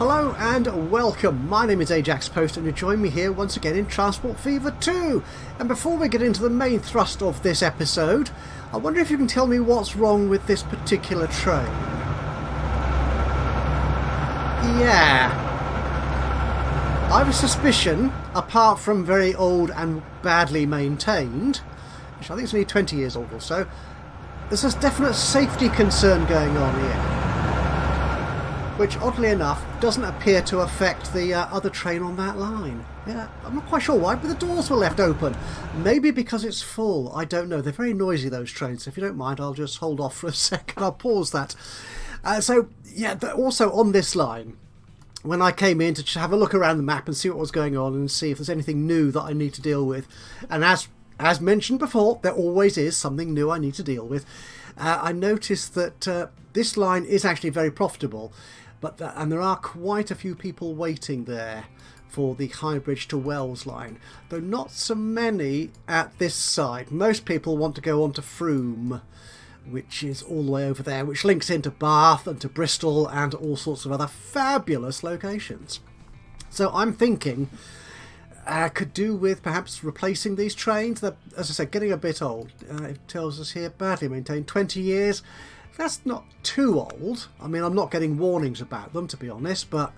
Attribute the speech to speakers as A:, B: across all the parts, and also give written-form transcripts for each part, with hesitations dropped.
A: Hello and welcome, my name is Ajaxpost and you join me here once again in Transport Fever 2. And before we get into the main thrust of this episode, I wonder if you can tell me what's wrong with this particular train. Yeah, I have a suspicion, apart from very old and badly maintained, which I think is only 20 years old or so, there's a definite safety concern going on here. Which, oddly enough, doesn't appear to affect the other train on that line. Yeah, I'm not quite sure why, but the doors were left open. Maybe because it's full, I don't know. They're very noisy, those trains. So if you don't mind, I'll just hold off for a second. I'll pause that. Also on this line, when I came in to have a look around the map and see what was going on and see if there's anything new that I need to deal with, and as mentioned before, there always is something new I need to deal with, I noticed that this line is actually very profitable. And there are quite a few people waiting there for the Highbridge to Wells line, though not so many at this side. Most people want to go on to Frome, which is all the way over there, which links into Bath and to Bristol and all sorts of other fabulous locations. So I'm thinking could do with perhaps replacing these trains. They're, as I said, getting a bit old. It tells us here, badly maintained, 20 years. That's not too old. I mean, I'm not getting warnings about them, to be honest, but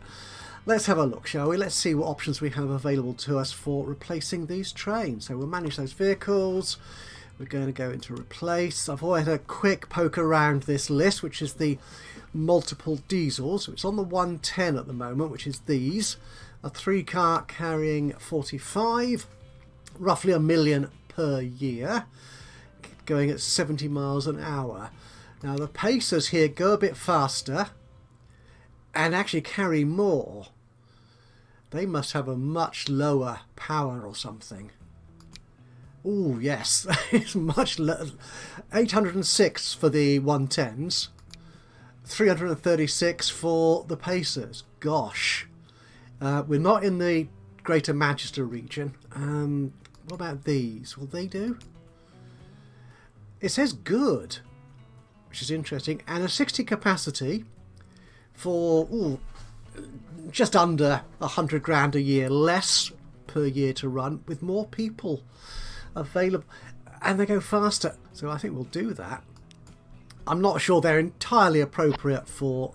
A: let's have a look, shall we? Let's see what options we have available to us for replacing these trains. So we'll manage those vehicles. We're going to go into replace. I've already had a quick poke around this list, which is the multiple diesels. So it's on the 110 at the moment, which is these. A 3-car carrying 45, roughly £1 million per year, going at 70 miles an hour. Now the Pacers here go a bit faster and actually carry more. They must have a much lower power or something. Oh yes, it's much lower. 806 for the 110s, 336 for the Pacers. Gosh, we're not in the Greater Manchester region. What about these? Will they do? It says good, which is interesting, and a 60 capacity for just under 100 grand a year less per year to run, with more people available, and they go faster, so I think we'll do that. I'm not sure they're entirely appropriate for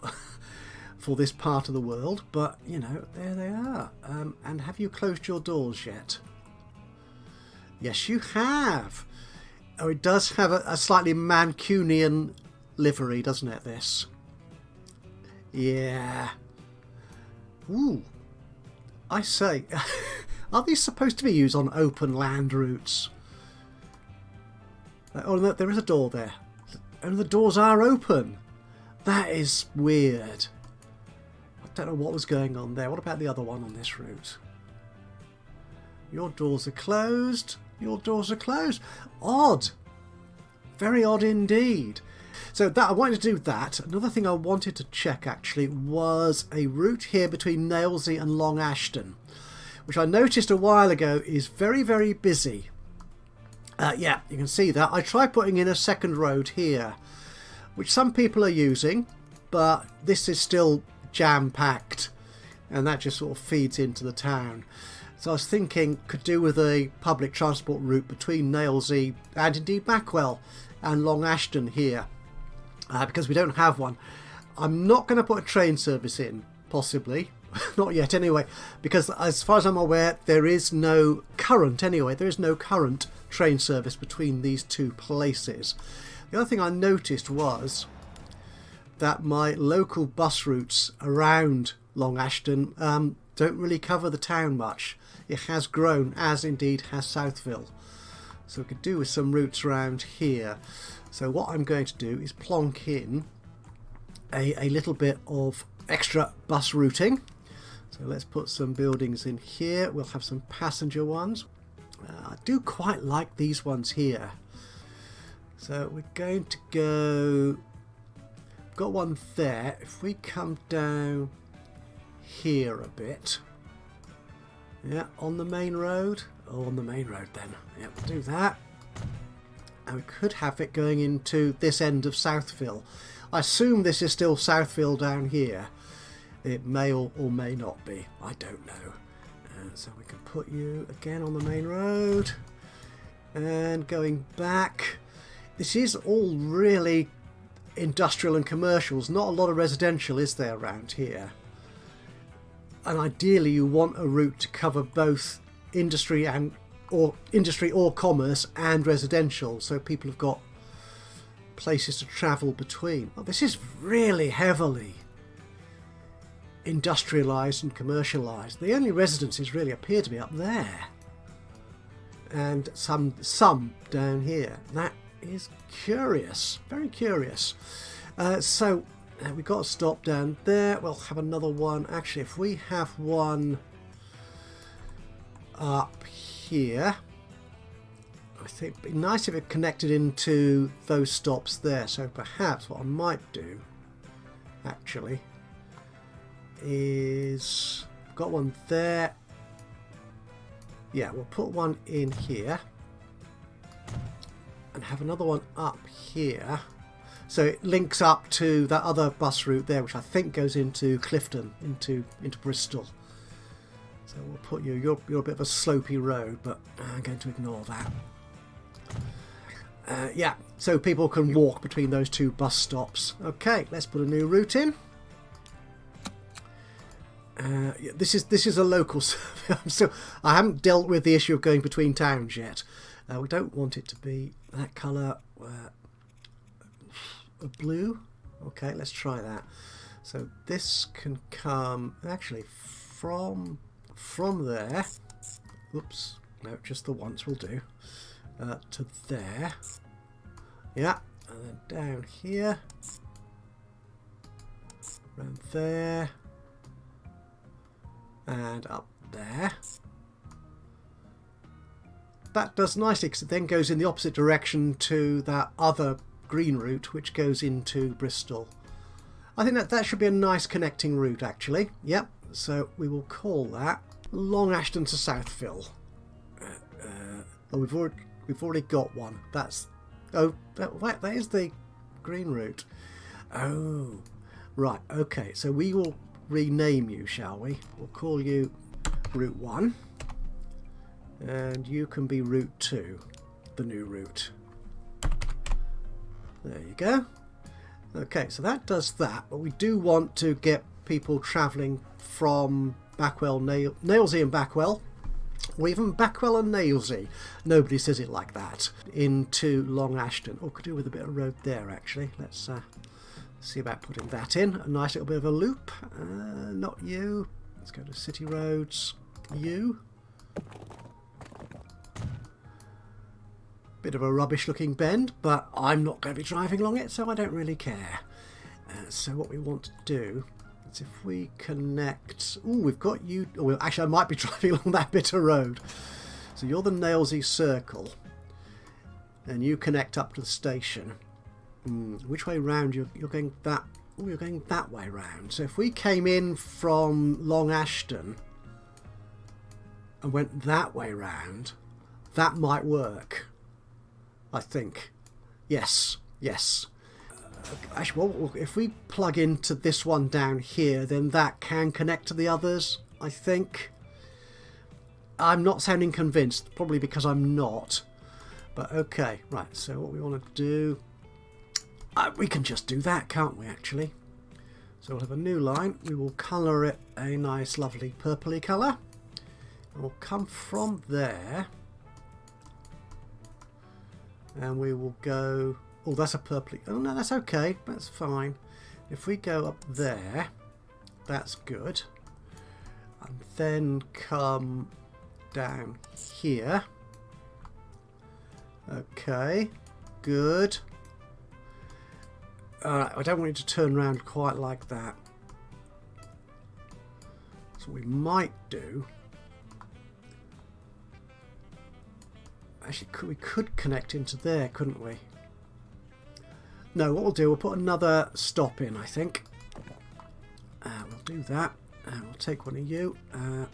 A: for this part of the world, but you know, there they are. And have you closed your doors yet? Yes, you have. Oh, it does have a slightly Mancunian livery, doesn't it, this? Yeah. Ooh. I say, are these supposed to be used on open land routes? Oh no, there is a door there. And the doors are open. That is weird. I don't know what was going on there. What about the other one on this route? Your doors are closed. Your doors are closed. Odd. Very odd indeed. So that I wanted to do that. Another thing I wanted to check actually was a route here between Nailsea and Long Ashton, which I noticed a while ago is very, very busy. Yeah, you can see that. I tried putting in a second road here, which some people are using, but this is still jam-packed, and that just sort of feeds into the town. So I was thinking could do with a public transport route between Nailsea and indeed Backwell and Long Ashton here, because we don't have one. I'm not going to put a train service in, possibly. Not yet anyway, because as far as I'm aware there is no current train service between these two places. The other thing I noticed was that my local bus routes around Long Ashton don't really cover the town much. It has grown, as indeed has Southville. So we could do with some routes around here. So what I'm going to do is plonk in a little bit of extra bus routing. So let's put some buildings in here. We'll have some passenger ones. I do quite like these ones here. So we're going to go... Got one there. If we come down here a bit. Yeah, on the main road. Oh, on the main road then. Yeah, we'll do that. And we could have it going into this end of Southville. I assume this is still Southville down here. It may or may not be. I don't know. So we can put you again on the main road. And going back. This is all really industrial and commercials. Not a lot of residential, is there, around here? And ideally you want a route to cover both industry or commerce and residential, so people have got places to travel between. Oh, this is really heavily industrialised and commercialised. The only residences really appear to be up there, and some down here. That is curious, very curious. So we've got a stop down there. We'll have another one. Actually, if we have one up here, I think it'd be nice if it connected into those stops there. So perhaps what I might do actually is, got one there. Yeah, we'll put one in here and have another one up here, so it links up to that other bus route there, which I think goes into Clifton, into Bristol. So we'll put you. You're a bit of a slopey road, but I'm going to ignore that. Yeah, so people can walk between those two bus stops. Okay, let's put a new route in. Yeah, this is a local survey. So I haven't dealt with the issue of going between towns yet. We don't want it to be that colour, blue. Okay, let's try that. So this can come actually from there. Oops, no, just the once will do. To there. Yeah, and then down here, around there. And up there. That does nicely, because it then goes in the opposite direction to that other green route, which goes into Bristol. I think that should be a nice connecting route, actually. Yep. So we will call that Long Ashton to Southville. Oh, we've already got one. That is the green route. Oh, right. Okay. So we will rename you, shall we? We'll call you Route 1, and you can be Route 2, the new route. There you go. Okay, so that does that, but we do want to get people travelling from Backwell, Nailsea and Backwell, or even Backwell and Nailsea, nobody says it like that, into Long Ashton. Oh, could do with a bit of road there, actually. Let's see about putting that in. A nice little bit of a loop. Not you. Let's go to City Roads. You. Bit of a rubbish looking bend, but I'm not going to be driving along it, so I don't really care. So what we want to do is, if we connect... Oh, we've got you... Oh, well, actually, I might be driving along that bit of road. So you're the Nailsea Circle, and you connect up to the station. Which way round? You're going that... Oh, you're going that way round. So if we came in from Long Ashton and went that way round, that might work. I think. Yes. Actually, well, if we plug into this one down here, then that can connect to the others, I think. I'm not sounding convinced, probably because I'm not. But okay, right, so what we want to do... we can just do that, can't we, actually? So we'll have a new line. We will colour it a nice, lovely purpley colour. And we'll come from there. And we will go... Oh, that's a purpley... Oh, no, that's okay. That's fine. If we go up there, that's good. And then come down here. Okay, good. Alright, I don't want it to turn around quite like that. So what we might do... Actually, we could connect into there, couldn't we? No, what we'll do, we'll put another stop in, I think. We'll do that. We'll take one of you. Oh,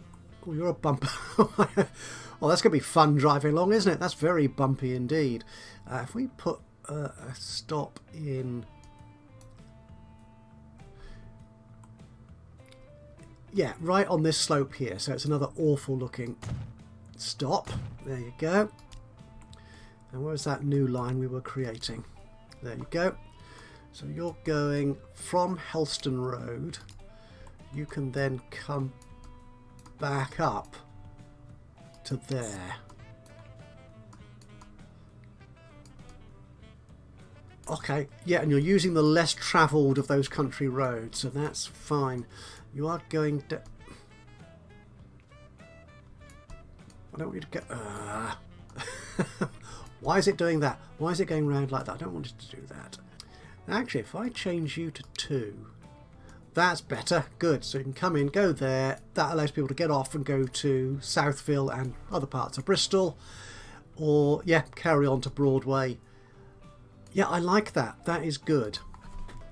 A: you're a bumper. Oh, that's going to be fun driving along, isn't it? That's very bumpy indeed. If we put a stop in... Yeah, right on this slope here. So it's another awful looking stop. There you go. And where's that new line we were creating? There you go. So you're going from Helston Road. You can then come back up to there. Okay, yeah, and you're using the less travelled of those country roads, so that's fine. You are going to... I don't want you to go... Why is it doing that? Why is it going round like that? I don't want it to do that. Actually, if I change you to 2, that's better. Good. So you can come in, go there. That allows people to get off and go to Southville and other parts of Bristol. Or, yeah, carry on to Broadway. Yeah, I like that. That is good.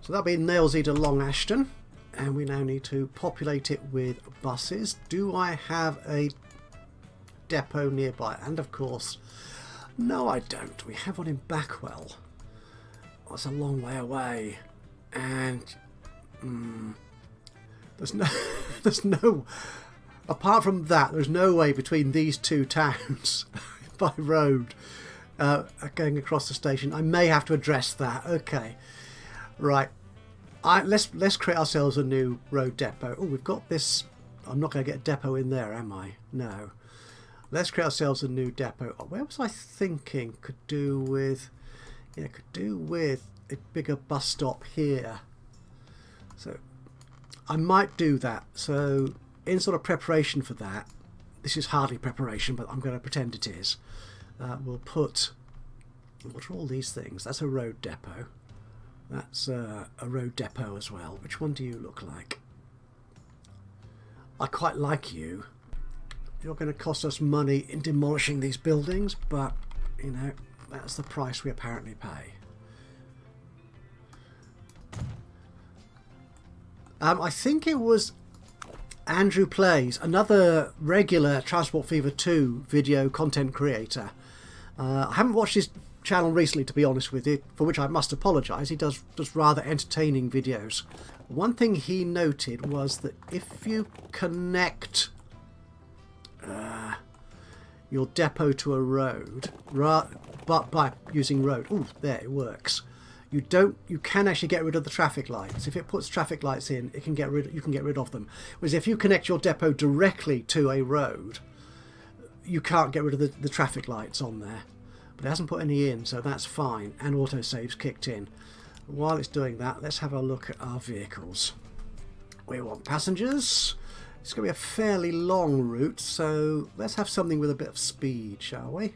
A: So that'll be Nailsea to Long Ashton. And we now need to populate it with buses. Do I have a depot nearby? And of course, no I don't. We have one in Backwell. Oh, it's a long way away. And there's no, apart from that, there's no way between these two towns by road going across the station. I may have to address that. Okay, right. Let's create ourselves a new road depot. Oh, we've got this. I'm not going to get a depot in there, am I? No. Let's create ourselves a new depot. Where was I thinking? Could do with, yeah, could do with a bigger bus stop here. So I might do that. So in sort of preparation for that, this is hardly preparation, but I'm going to pretend it is. We'll put, what are all these things? That's a road depot. That's a road depot as well. Which one do you look like? I quite like you. You're going to cost us money in demolishing these buildings, but, you know, that's the price we apparently pay. I think it was Andrew Plays, another regular Transport Fever 2 video content creator. I haven't watched his channel recently, to be honest with you, for which I must apologise. He does rather entertaining videos. One thing he noted was that if you connect your depot to a road, but by using road, oh, there it works. You can actually get rid of the traffic lights. If it puts traffic lights in, you can get rid of them. Whereas if you connect your depot directly to a road, you can't get rid of the traffic lights on there. But it hasn't put any in, so that's fine. And autosave's kicked in. While it's doing that, let's have a look at our vehicles. We want passengers. It's going to be a fairly long route, so let's have something with a bit of speed, shall we?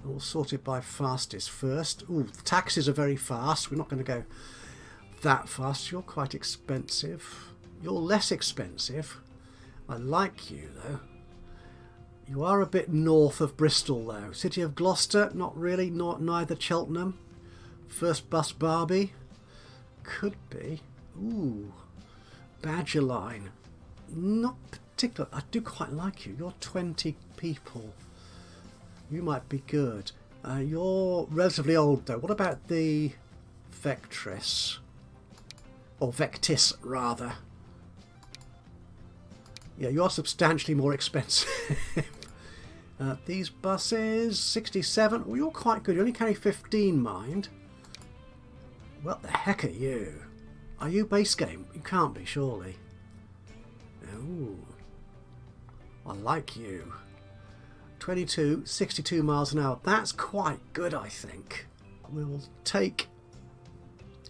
A: We'll sort it by fastest first. Ooh, the taxis are very fast. We're not going to go that fast. You're quite expensive. You're less expensive. I like you, though. You are a bit north of Bristol, though. City of Gloucester, not really. Neither Cheltenham. First Bus Barbie. Could be. Ooh. Badger Line. Not particular. I do quite like you. You're 20 people. You might be good. You're relatively old, though. What about the Vectris? Or Vectis, rather. Yeah, you are substantially more expensive. These buses, 67. Well, you're quite good. You only carry 15, mind. What the heck are you? Are you base game? You can't be, surely. Ooh. I like you. 22, 62 miles an hour. That's quite good, I think. We will take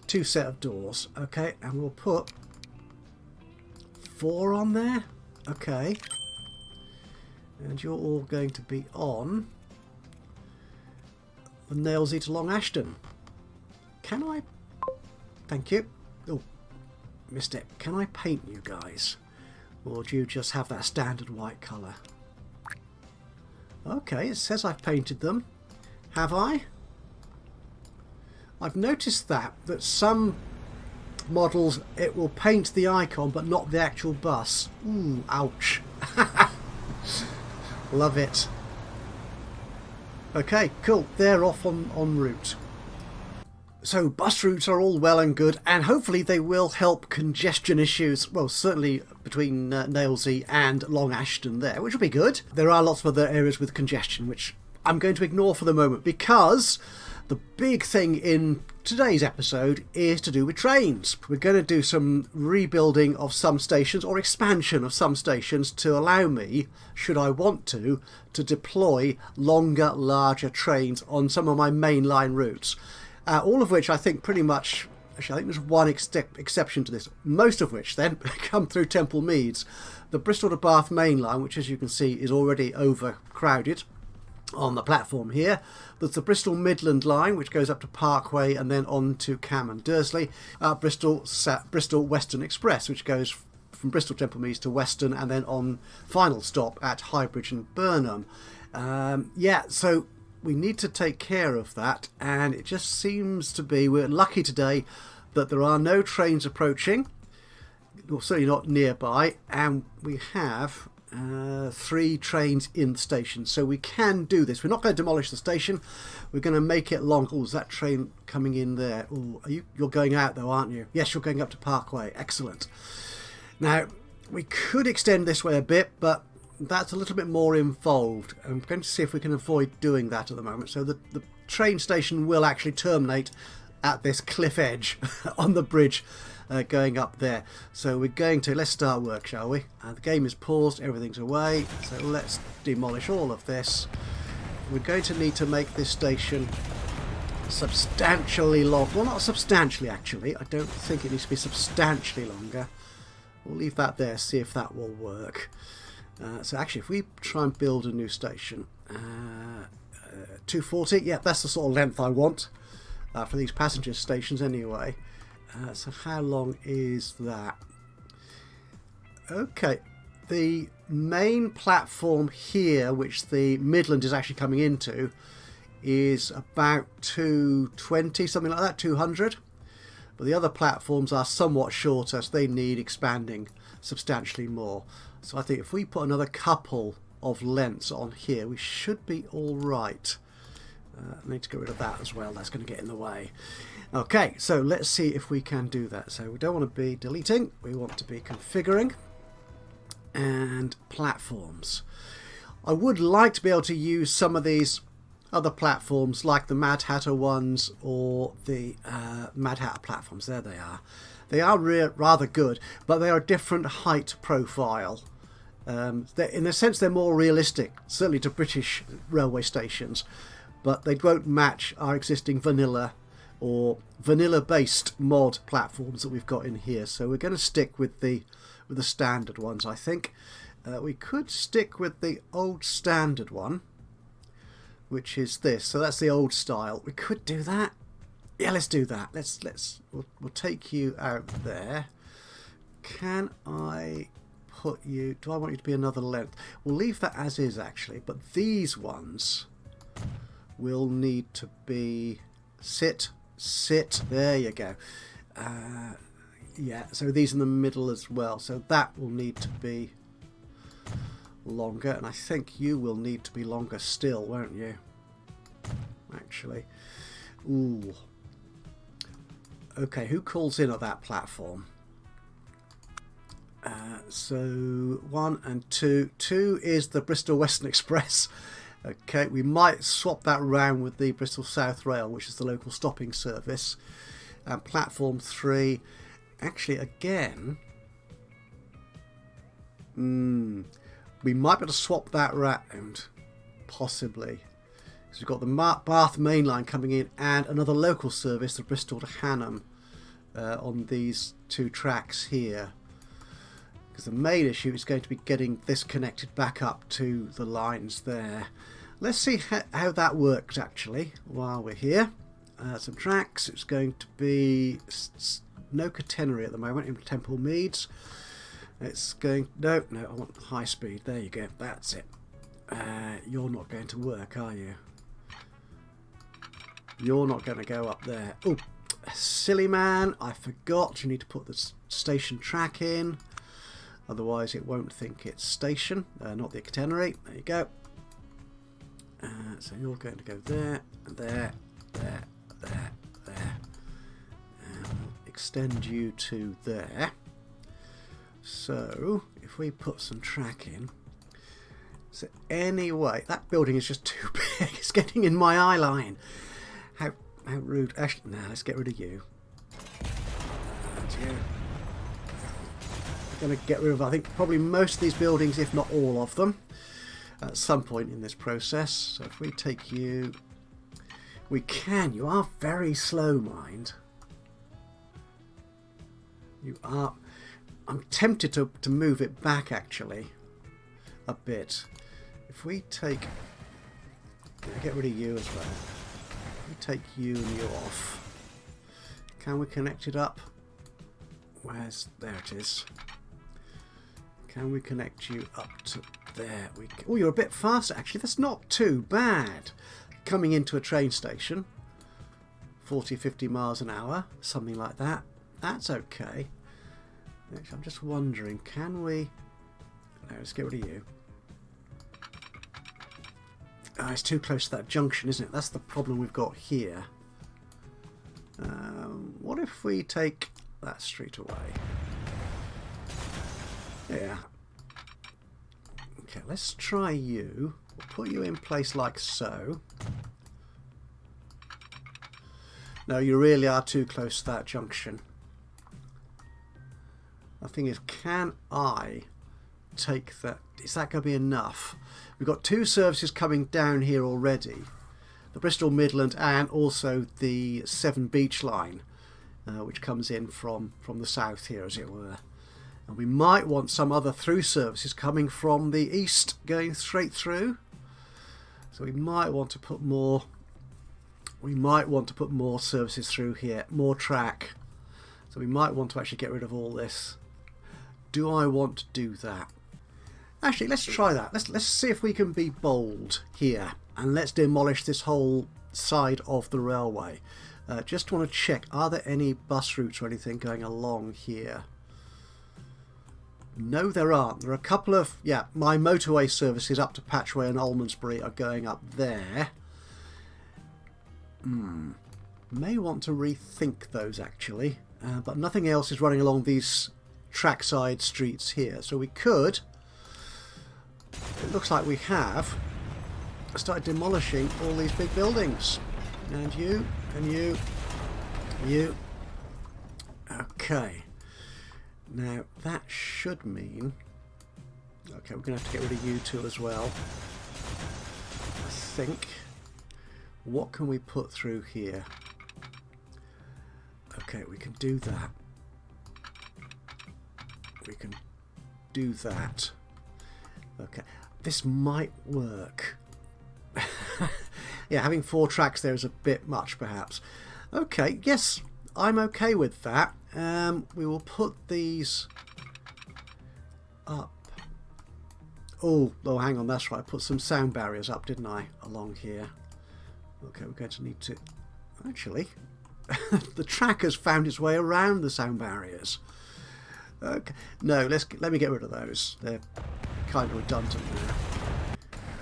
A: 2 set of doors, okay, and we'll put 4 on there. Okay. And you're all going to be on the Nailsea to Long Ashton. Can I... Thank you. Oh, missed it. Can I paint you guys? Or do you just have that standard white colour? Okay, it says I've painted them. Have I? I've noticed that some models, it will paint the icon but not the actual bus. Ooh, ouch. Love it. Okay, cool. They're off en route. So bus routes are all well and good, and hopefully they will help congestion issues, well, certainly between Nailsea and Long Ashton there, which will be good. There are lots of other areas with congestion, which I'm going to ignore for the moment, because the big thing in today's episode is to do with trains. We're going to do some rebuilding of some stations, or expansion of some stations, to allow me, should I want to deploy longer, larger trains on some of my mainline routes. All of which I think pretty much, actually I think there's one exception to this, most of which then come through Temple Meads. The Bristol to Bath mainline, which as you can see is already overcrowded on the platform here. There's the Bristol Midland line, which goes up to Parkway and then on to Cam and Dursley. Bristol Western Express, which goes from Bristol Temple Meads to Weston and then on final stop at Highbridge and Burnham. Yeah, so we need to take care of that, and it just seems to be, we're lucky today that there are no trains approaching, or certainly not nearby, and we have 3 trains in the station, so we can do this. We're not going to demolish the station, we're going to make it long. Oh, is that train coming in there? Oh, you're going out though, aren't you? Yes, you're going up to Parkway. Excellent. Now, we could extend this way a bit, but that's a little bit more involved. I'm going to see if we can avoid doing that at the moment. So the train station will actually terminate at this cliff edge on the bridge going up there. So we're going to, let's start work, shall we? The game is paused, everything's away, so let's demolish all of this. We're going to need to make this station substantially long. Well, not substantially actually, I don't think it needs to be substantially longer. We'll leave that there, see if that will work. So actually, if we try and build a new station, 240, yeah, that's the sort of length I want for these passenger stations anyway. So how long is that? Okay, the main platform here, which the Midland is actually coming into, is about 220, something like that, 200. But the other platforms are somewhat shorter, so they need expanding substantially more. So I think if we put another couple of lengths on here, we should be all right. I need to get rid of that as well, that's going to get in the way. Okay, so let's see if we can do that. So we don't want to be deleting, we want to be configuring. And platforms. I would like to be able to use some of these other platforms, like the Mad Hatter ones or the Mad Hatter platforms. There they are. They are rather good, but they are a different height profile. In a sense, they're more realistic, certainly to British railway stations, but they won't match our existing vanilla or vanilla-based mod platforms that we've got in here. So we're going to stick with the standard ones, I think. We could stick with the old standard one, which is this. So that's the old style. We could do that. Yeah, let's do that. We'll take you out there. Can I put you? Do I want you to be another length? We'll leave that as is actually, but these ones will need to be sit. There you go. Yeah, so these in the middle as well. So that will need to be longer, and I think you will need to be longer still, won't you? Actually. Ooh. Okay, who calls in at that platform? So 1 and 2. 2 is the Bristol Western Express. Okay, we might swap that round with the Bristol South Rail, which is the local stopping service. And platform 3, actually again, we might be able to swap that round, possibly. Because we've got the Bath main line coming in and another local service, the Bristol to Hanham, on these 2 tracks here. Because the main issue is going to be getting this connected back up to the lines there. Let's see how that works actually while we're here. Some tracks. It's going to be no catenary at the moment in Temple Meads. It's going, no, I want high speed. There you go, that's it. You're not going to work, are you? You're not going to go up there. Oh, silly man, I forgot you need to put the station track in. Otherwise it won't think it's station, not the catenary. There you go. So you're going to go there, there, there, there, there. And we'll extend you to there. So if we put some track in, so anyway, that building is just too big. It's getting in my eye line. How rude. Actually, no, let's get rid of you. And you. We're going to get rid of, I think, probably most of these buildings, if not all of them, at some point in this process. So if we take you, we can. You are very slow, mind. You are. I'm tempted to move it back, actually, a bit. If we take, get rid of you as well. If we take you and you off, can we connect it up? There it is. Can we connect you up to there? Oh, you're a bit faster, actually. That's not too bad. Coming into a train station, 40, 50 miles an hour, something like that. That's okay. Actually, I'm just wondering, can we... No, let's get rid of you. Oh, it's too close to that junction, isn't it? That's the problem we've got here. What if we take that street away? Yeah. Okay, let's try you. We'll put you in place like so. No, you really are too close to that junction. The thing is, can I take that? Is that going to be enough? We've got two services coming down here already. The Bristol Midland and also the Severn Beach line, which comes in from the south here, as it were. And we might want some other through services coming from the east going straight through. So we might want to put more. We might want to put more services through here, more track. So we might want to actually get rid of all this. Do I want to do that? Actually, let's try that. Let's see if we can be bold here, and let's demolish this whole side of the railway. Just want to check, are there any bus routes or anything going along here? No, there aren't. There are a couple of, yeah, my motorway services up to Patchway and Almondsbury are going up there. May want to rethink those, actually. But nothing else is running along these trackside streets here. So we could, it looks like we have, started demolishing all these big buildings. And you, and you, you. Okay. Now that should mean, okay, we're going to have to get rid of you two as well. I think. What can we put through here? Okay, we can do that. We can do that. Okay, this might work. Yeah, having 4 tracks there is a bit much, perhaps. Okay, yes, I'm okay with that. We will put these up. Oh, hang on, that's right. I put some sound barriers up, didn't I, along here? Okay, we're going to need to... Actually, the track has found its way around the sound barriers. Okay, no, let me get rid of those. They're kind of redundant now.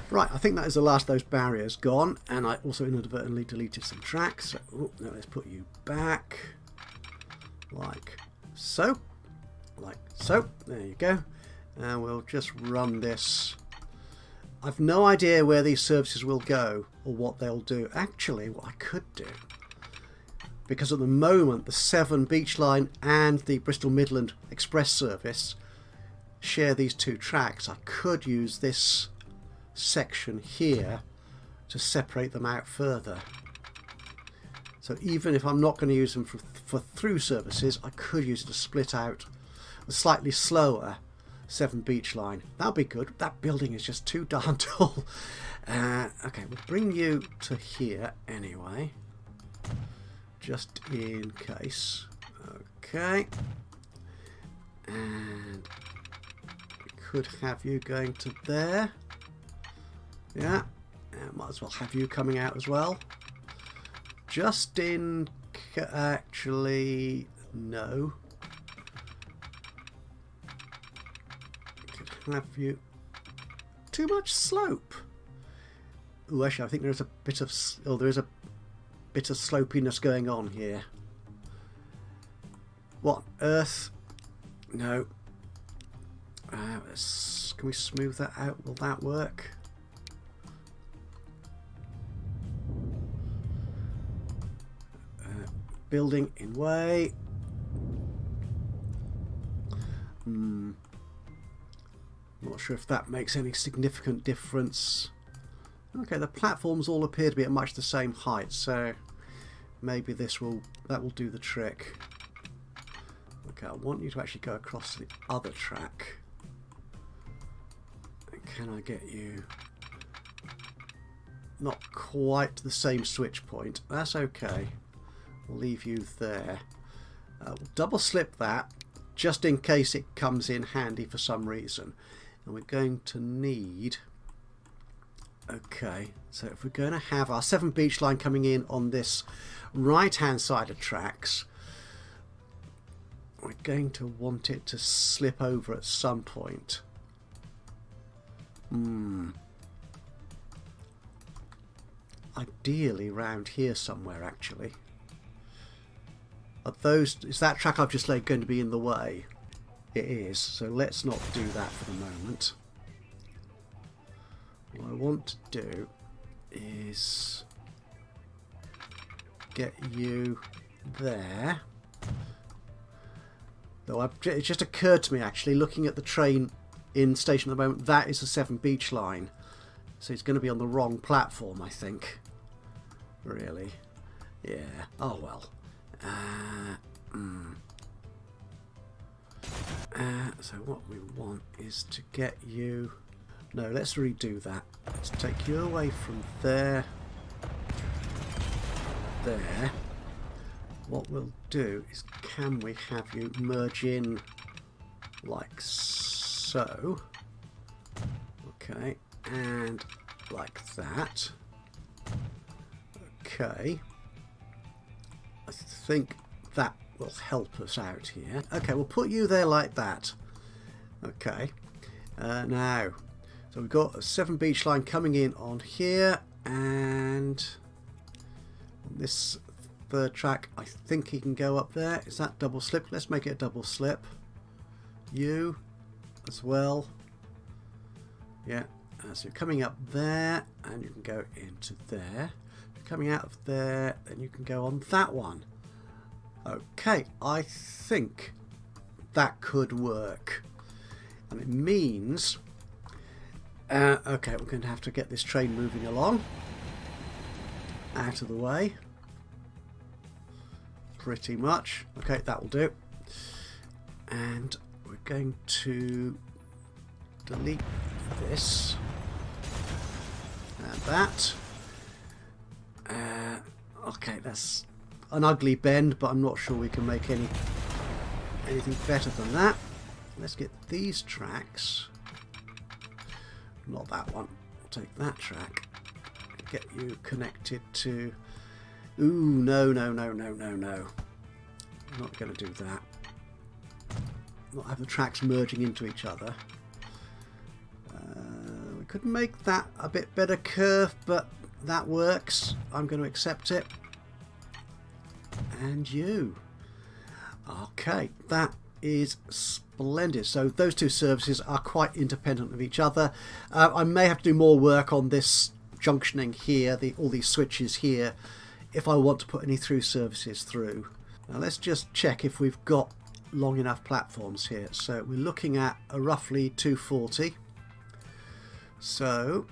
A: Right, I think that is the last of those barriers gone, and I also inadvertently deleted some tracks. So, now let's put you back, like so, like so. There you go. And we'll just run this. I've no idea where these services will go or what they'll do. Actually, what I could do, because at the moment the Severn Beach line and the Bristol Midland Express service share these 2 tracks, I could use this section here to separate them out further. So even if I'm not going to use them for through services, I could use it to split out the slightly slower Severn Beach line. That'll be good. That building is just too darn tall. Okay, we'll bring you to here anyway, just in case. Okay, and we could have you going to there. Yeah, might as well have you coming out as well. Just in... actually, no. Could have you... Too much slope. Ooh, actually, I think there's a bit of... Oh, there is a bit of slopiness going on here. What? Earth? No. Can we smooth that out? Will that work? Building in way. Not sure if that makes any significant difference. Okay, the platforms all appear to be at much the same height, so maybe that will do the trick. Okay, I want you to actually go across to the other track. And can I get you not quite to the same switch point? That's okay. We'll leave you there. We'll double slip that just in case it comes in handy for some reason. And we're going to need... Okay, so if we're going to have our 7 beach line coming in on this right hand side of tracks, we're going to want it to slip over at some point. Ideally round here somewhere, actually. Is that track I've just laid going to be in the way? It is, so let's not do that for the moment. What I want to do is get you there. Though it just occurred to me, actually, looking at the train in station at the moment, that is a 7 beach line. So it's going to be on the wrong platform, I think. Really. Yeah. Oh well. So what we want is to get you... No, let's redo that. Let's take you away from there. There. What we'll do is, can we have you merge in like so? Okay, and like that. Okay. I think that will help us out here. Okay, we'll put you there like that. Okay. Now, so we've got a 7 beach line coming in on here, and on this third track, I think he can go up there. Is that double slip? Let's make it a double slip. You as well. Yeah. So you're coming up there, and you can go into there. Coming out of there, then you can go on that one. Okay, I think that could work. And it means... okay, we're going to have to get this train moving along. Out of the way. Pretty much. Okay, that will do. And we're going to delete this. And that. Okay, that's an ugly bend, but I'm not sure we can make anything better than that. Let's get these tracks. Not that one. We'll take that track. Get you connected to... Ooh, no. I'm not going to do that. Not have the tracks merging into each other. We could make that a bit better curve, but that works. I'm going to accept it. And you. Okay, that is splendid. So those two services are quite independent of each other. I may have to do more work on this junctioning here, all these switches here, if I want to put any through services through. Now let's just check if we've got long enough platforms here. So we're looking at a roughly 240. So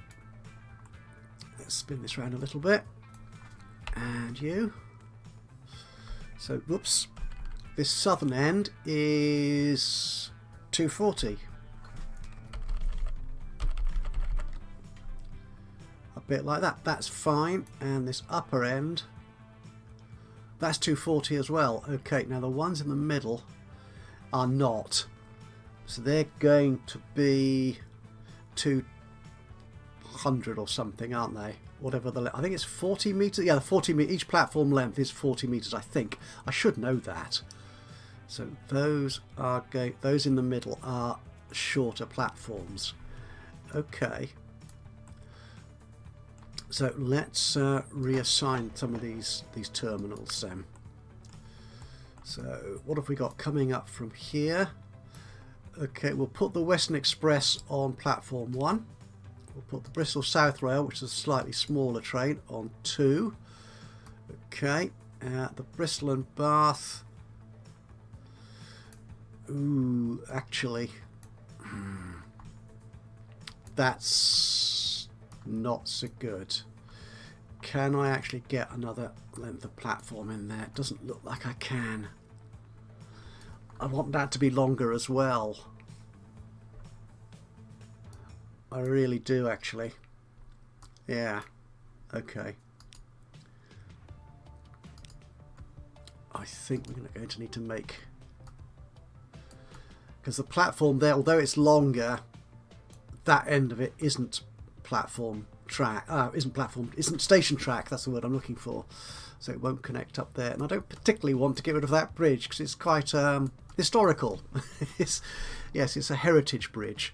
A: let's spin this around a little bit. And you. So, whoops. This southern end is 240. A bit like that. That's fine. And this upper end, that's 240 as well. Okay, now the ones in the middle are not. So they're going to be 200 or something, aren't they? Whatever the I think it's 40 meters. Yeah, the 40 meter. Each platform length is 40 meters. I think I should know that. So those are those in the middle are shorter platforms. Okay. So let's reassign some of these terminals then. So what have we got coming up from here? Okay, we'll put the Western Express on platform 1. We'll put the Bristol South Rail, which is a slightly smaller train, on 2. Okay, the Bristol and Bath. Ooh, actually, that's not so good. Can I actually get another length of platform in there? It doesn't look like I can. I want that to be longer as well. I really do, actually. Yeah. Okay. I think we're going to need to make... Because the platform there, although it's longer, that end of it isn't platform track. Isn't station track. That's the word I'm looking for. So it won't connect up there. And I don't particularly want to get rid of that bridge because it's quite historical. Yes, it's a heritage bridge.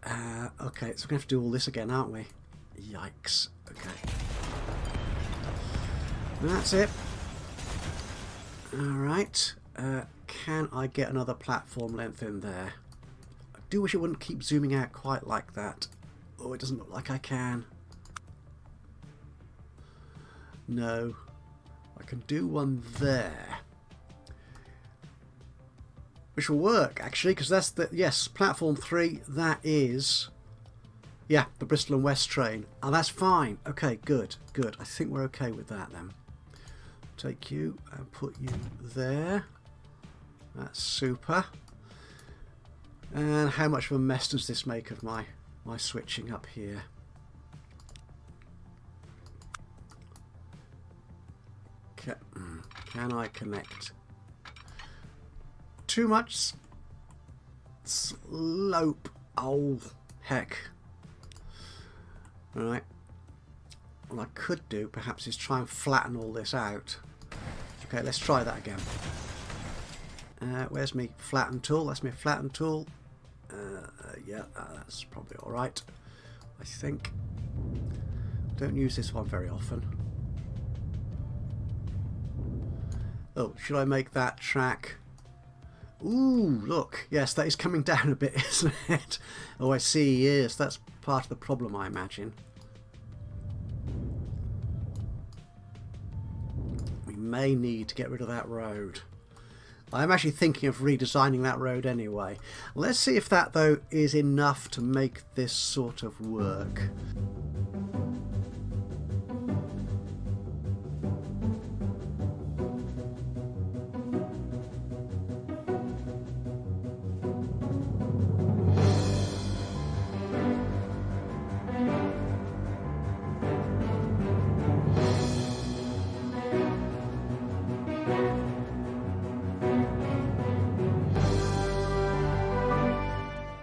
A: Okay, so we're going to have to do all this again, aren't we? Yikes. Okay. That's it. Alright. Can I get another platform length in there? I do wish it wouldn't keep zooming out quite like that. Oh, it doesn't look like I can. No. I can do one there. Which will work, actually, because that's the... Yes, platform 3, that is... Yeah, the Bristol and West train. And that's fine. Okay, good, good. I think we're okay with that, then. Take you and put you there. That's super. And how much of a mess does this make of my switching up here? Can I connect? Too much slope. Oh, heck. Alright. What I could do, perhaps, is try and flatten all this out. Okay, let's try that again. Where's my flatten tool? That's my flatten tool. Yeah, that's probably alright. I think. Don't use this one very often. Oh, should I make that track? Ooh, look. Yes, that is coming down a bit, isn't it? Oh, I see. Yes, that's part of the problem, I imagine. We may need to get rid of that road. I'm actually thinking of redesigning that road anyway. Let's see if that, though, is enough to make this sort of work.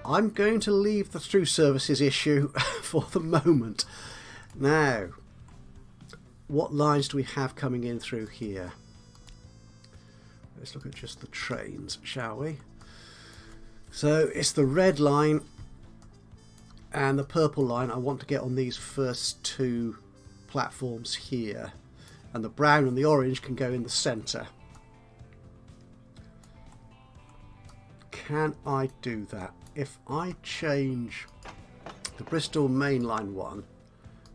A: I'm going to leave the through services issue for the moment. Now, what lines do we have coming in through here? Let's look at just the trains, shall we? So it's the red line and the purple line I want to get on these first two platforms here. And the brown and the orange can go in the centre. Can I do that? If I change the Bristol mainline one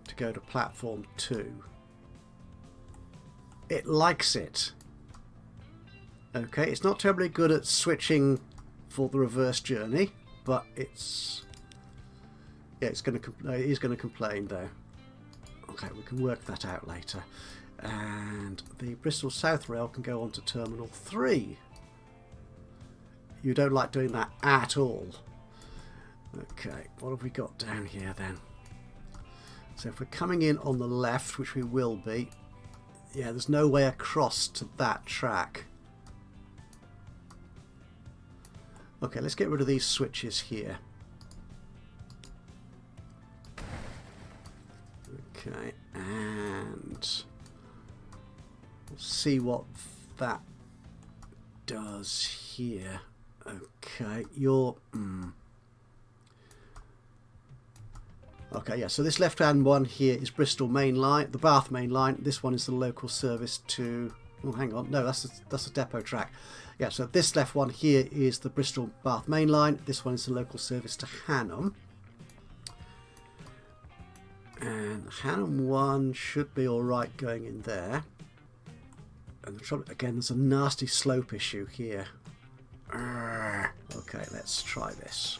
A: to go to platform 2, it likes it. Okay, it's not terribly good at switching for the reverse journey, but it's... Yeah, it is going to complain though. Okay, we can work that out later. And the Bristol South Rail can go on to Terminal 3. You don't like doing that at all. Okay, what have we got down here then? So if we're coming in on the left, which we will be, yeah, there's no way across to that track. Okay, let's get rid of these switches here. Okay, and we'll see what that does here. Okay, you're... Okay, yeah, so this left-hand one here is Bristol Main Line, the Bath Main Line. This one is the local service to Oh, hang on. No, that's the depot track. Yeah, so this left one here is the Bristol Bath main line. This one is the local service to Hanham. And Hanham 1 should be alright going in there. And the trouble, again, there's a nasty slope issue here. Okay, let's try this.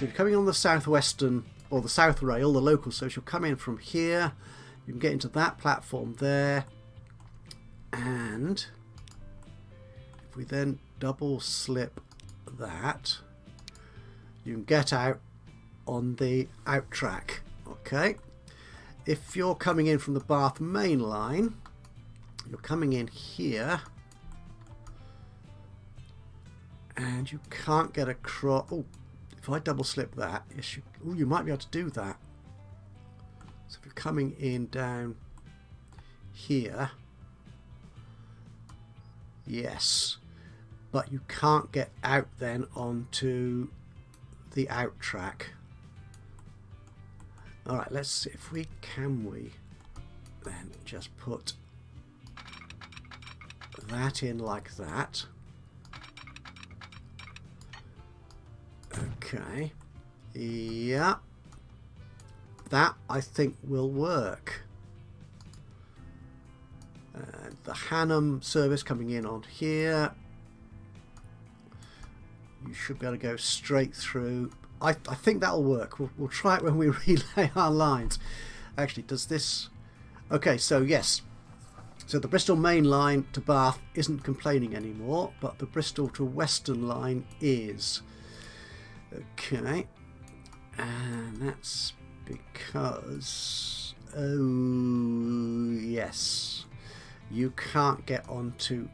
A: So you're coming on the southwestern or the south rail, the local, so you'll come in from here, you can get into that platform there, and if we then double slip that, you can get out on the out track. Okay, if you're coming in from the Bath main line, you're coming in here and you can't get across. Oh, if I double slip that, yes, you might be able to do that. So if you're coming in down here, yes, but you can't get out then onto the out track. All right, let's see if we then just put that in like that. Okay, yeah, that I think will work. And the Hanham service coming in on here, you should be able to go straight through. I think that'll work. We'll try it when we relay our lines. Actually, does this? Okay, so yes. So the Bristol main line to Bath isn't complaining anymore, but the Bristol to Weston line is. Okay, and that's because, oh yes, you can't get onto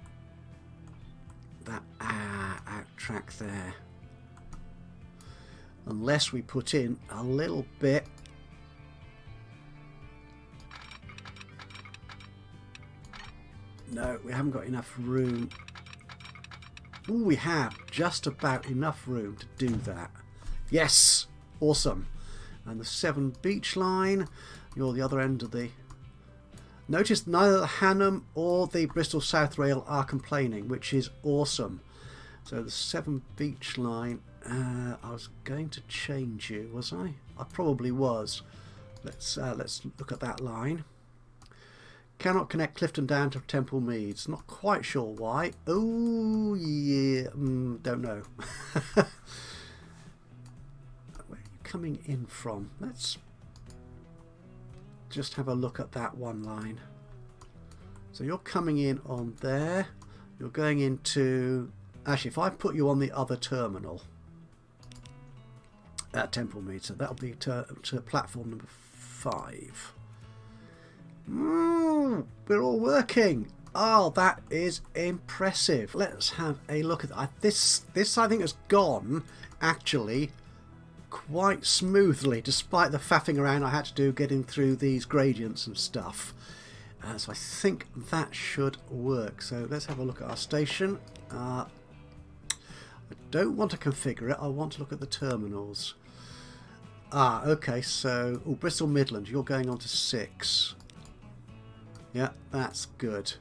A: that out track there. unless we put in a little bit. No, we haven't got enough room. Ooh, we have just about enough room to do that. Yes, awesome. And the 7 beach line, you're the other end of the... Notice neither the Hanham or the Bristol South Rail are complaining, which is awesome. So the 7 beach line, I was going to change you, was I? I probably was. Let's look at that line. Cannot connect Clifton down to Temple Meads. Not quite sure why. Oh yeah, don't know. Where are you coming in from? Let's just have a look at that one line. So you're coming in on there. You're going into... Actually, if I put you on the other terminal at Temple Meads, so that'll be to platform number 5. We're all working. Oh, that is impressive. Let's have a look at that. This I think has gone actually quite smoothly, despite the faffing around I had to do getting through these gradients and stuff. So I think that should work. So let's have a look at our station. I don't want to configure it. I want to look at the terminals. Okay. So Bristol Midland, you're going on to 6. Yeah, that's good.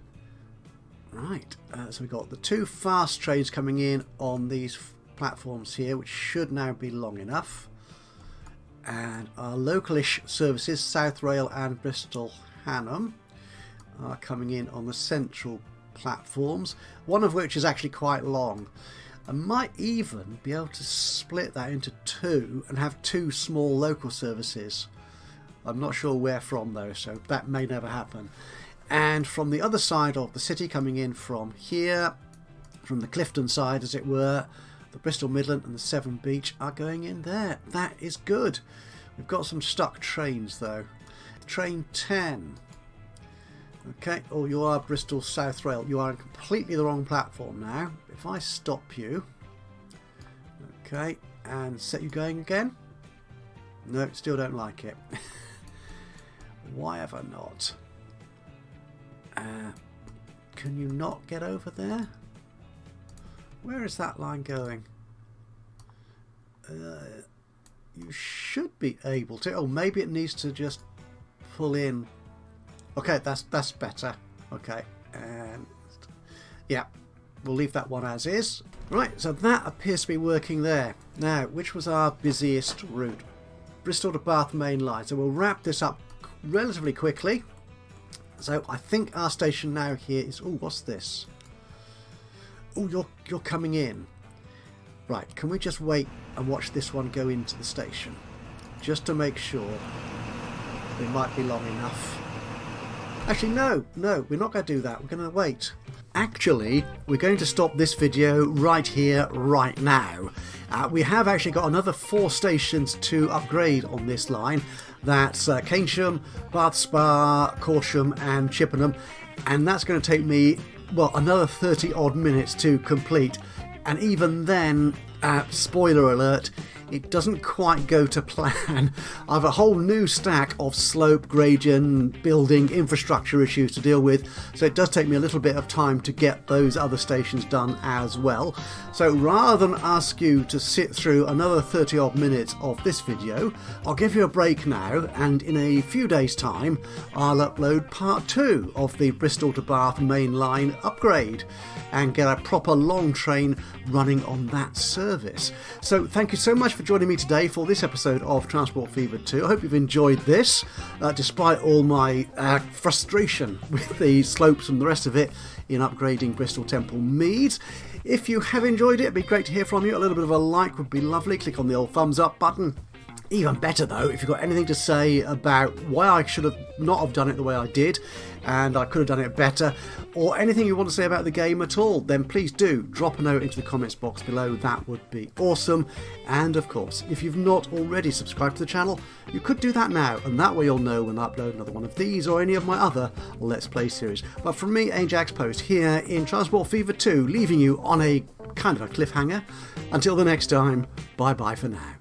A: Right, so we've got the 2 fast trains coming in on these platforms here, which should now be long enough. And our localish services, South Rail and Bristol Hanham, are coming in on the central platforms, one of which is actually quite long. I might even be able to split that into 2 and have 2 small local services. I'm not sure where from though, so that may never happen. And from the other side of the city, coming in from here, from the Clifton side as it were, the Bristol Midland and the 7 Beach are going in there. That is good. We've got some stuck trains though. Train 10. Okay, oh, you are Bristol South Rail. You are on completely the wrong platform now. If I stop you, okay, and set you going again. No, still don't like it. Why have I not? Can you not get over there? Where is that line going? You should be able to. Oh, maybe it needs to just pull in. Okay, that's better. Okay, and yeah, we'll leave that one as is. Right, so that appears to be working there. Now, which was our busiest route? Bristol to Bath main line. So we'll wrap this up relatively quickly. So I think our station now here is... Oh, what's this? Oh, you're coming in. Right, can we just wait and watch this one go into the station? Just to make sure it might be long enough. Actually, no, we're not going to do that. We're going to wait. Actually, we're going to stop this video right here, right now. We have actually got another 4 stations to upgrade on this line. That's Keynsham, Bath Spa, Corsham and Chippenham. And that's going to take me, well, another 30 odd minutes to complete. And even then, spoiler alert, it doesn't quite go to plan. I have a whole new stack of slope, gradient, building, infrastructure issues to deal with, so it does take me a little bit of time to get those other stations done as well. So rather than ask you to sit through another 30 odd minutes of this video, I'll give you a break now, and in a few days time I'll upload part 2 of the Bristol to Bath main line upgrade and get a proper long train running on that service. So thank you so much for joining me today for this episode of Transport Fever 2. I hope you've enjoyed this, despite all my frustration with the slopes and the rest of it in upgrading Bristol Temple Meads. If you have enjoyed it, it'd be great to hear from you. A little bit of a like would be lovely. Click on the old thumbs up button. Even better though, if you've got anything to say about why I should have not have done it the way I did, and I could have done it better, or anything you want to say about the game at all, then please do drop a note into the comments box below. That would be awesome. And of course, if you've not already subscribed to the channel, you could do that now, and that way you'll know when I upload another one of these or any of my other Let's Play series. But from me, Ajaxpost, here in Transport Fever 2, leaving you on a kind of a cliffhanger. Until the next time, bye bye for now.